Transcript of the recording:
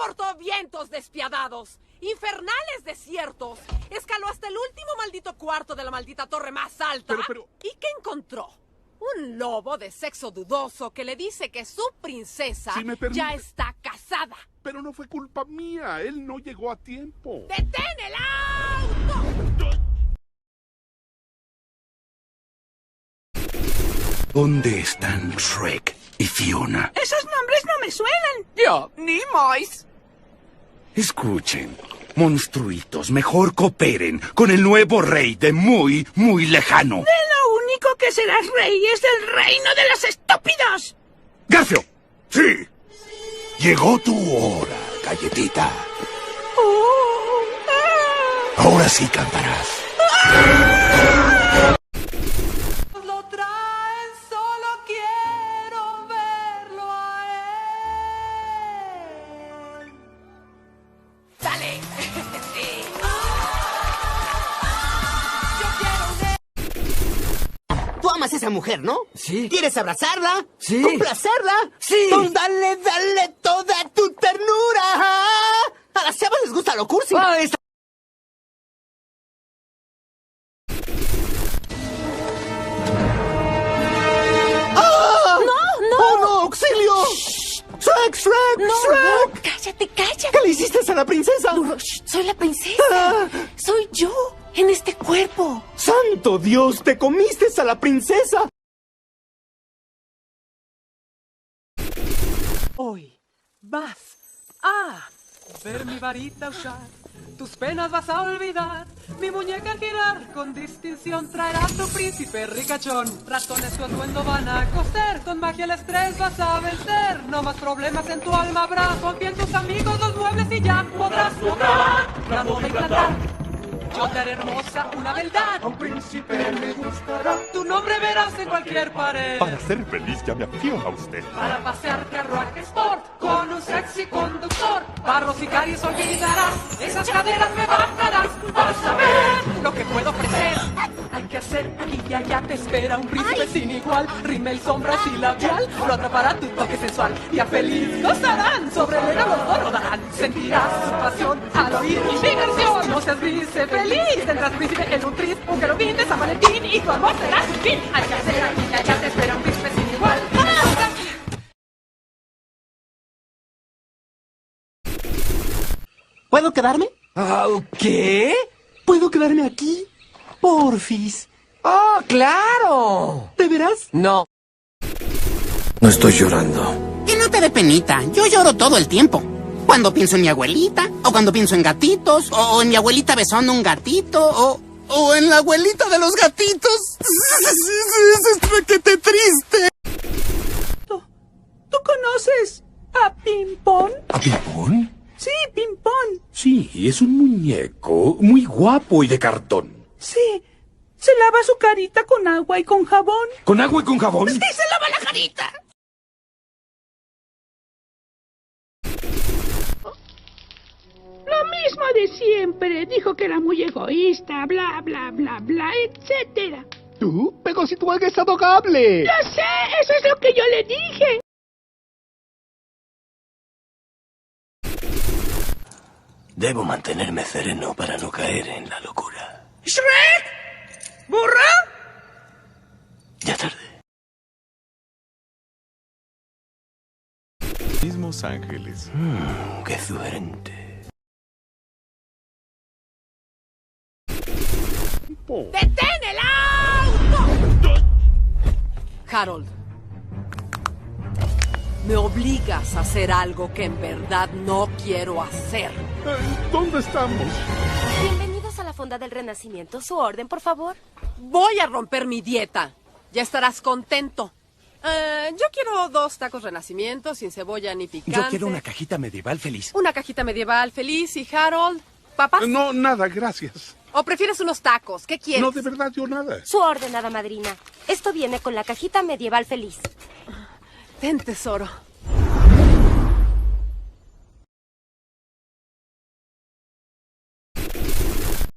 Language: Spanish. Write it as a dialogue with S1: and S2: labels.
S1: soportó vientos despiadados, infernales desiertos, escaló hasta el último maldito cuarto de la maldita torre más alta.
S2: Pero...
S1: ¿Y qué encontró? Un lobo de sexo dudoso que le dice que su princesa ya está casada.
S2: Pero no fue culpa mía, él no llegó a tiempo.
S1: ¡Detén el auto!
S3: ¿Dónde están Shrek y Fiona?
S4: Esos nombres no me suenan.
S5: Yo, ni más.
S3: Escuchen, monstruitos, mejor cooperen con el nuevo rey de muy, muy lejano.
S4: De lo único que serás rey es del reino de los estúpidos.
S3: ¡Garfio! ¡Sí! Llegó tu hora, galletita. Ahora sí cantarás.
S1: Lo traen, solo quiero verlo a él. ¡Dale! Yo quiero
S5: Tú amas a esa mujer, ¿no?
S6: Sí.
S5: ¿Quieres abrazarla?
S6: Sí.
S5: ¿Complacerla?
S6: Sí.
S5: Pues dale, dale toda tu ternura. ¿Ah? A las chavas les gusta lo cursi.
S6: Ah, está...
S5: ¡Ah!
S4: No.
S5: ¡Oh, no! ¡Auxilio! ¡Shrek, Shrek, Shrek!
S4: Cállate, cállate.
S5: ¿Qué le hiciste a la princesa?
S4: No, soy la princesa.
S5: Ah.
S4: Soy yo, en este cuerpo.
S5: ¡Santo Dios! ¡Te comiste a la princesa!
S1: Hoy vas a ver mi varita usar, tus penas vas a olvidar, mi muñeca al girar con distinción traerá tu príncipe ricachón. Ratones tu atuendo van a coser, con magia el estrés vas a vencer, no más problemas en tu alma habrá, confía en tus amigos, los muebles y ya podrás tocar la moda y cantar. Yo te haré hermosa una beldad, a un príncipe me gustará, tu nombre verás en cualquier pared.
S2: Para ser feliz ya me afío a usted.
S1: Para pasear carruaje sport con un sexy conductor, barros y caries olvidarás, esas caderas me bajarás, vas a ver lo que puedo ofrecer. Hay que hacer aquí y allá te espera un príncipe sin igual, rímel, sombras y labial, lo atrapará tu toque sensual y a feliz gozarán, sobre el los dos rodarán, sentirás su pasión al oír mi diversión. No seas gris, sé feliz, tendrás príncipe en un tris, un querubín de San Valentín y tu amor será sin fin. Hay que hacer aquí y allá te espera un príncipe sin igual.
S5: ¿Puedo quedarme?
S6: ¿Qué?
S5: ¿Puedo quedarme aquí? Porfis.
S6: ¡Oh, claro!
S5: ¿De veras?
S6: No.
S3: No estoy llorando.
S5: Que no te dé penita, yo lloro todo el tiempo. Cuando pienso en mi abuelita, o cuando pienso en gatitos, o en mi abuelita besando un gatito, o en la abuelita de los gatitos. Es requete triste.
S4: ¿Tú conoces a Pimpón?
S3: ¿A Pimpón?
S4: Sí, Pimpón.
S3: Sí, es un muñeco muy guapo y de cartón.
S4: Sí. Se lava su carita con agua y con jabón.
S3: ¿Con agua y con jabón?
S4: Sí, se lava la carita. Lo mismo de siempre. Dijo que era muy egoísta, bla, bla, bla, bla, etcétera.
S5: ¿Tú? Pero si tú eres adorable.
S4: ¡Lo sé! ¡Eso es lo que yo le dije!
S6: Debo mantenerme sereno para no caer en la locura.
S4: ¡Shrek! ¿Burra?
S6: Ya tarde.
S2: Mismos ángeles.
S6: Qué sugerente.
S1: ¡Detén el auto! Harold, me obligas a hacer algo que en verdad no quiero hacer.
S2: ¿Dónde estamos?
S7: Bienvenidos a la Fonda del Renacimiento. ¿Su orden, por favor?
S1: Voy a romper mi dieta. Ya estarás contento. Yo quiero 2 tacos Renacimiento sin cebolla ni picante.
S3: Yo quiero una cajita medieval feliz.
S1: Una cajita medieval feliz y Harold, ¿papas?
S2: No, nada, gracias.
S1: ¿O prefieres unos tacos? ¿Qué quieres?
S2: No, de verdad, yo nada.
S7: Su orden, hada madrina. Esto viene con la cajita medieval feliz.
S1: Ten, tesoro.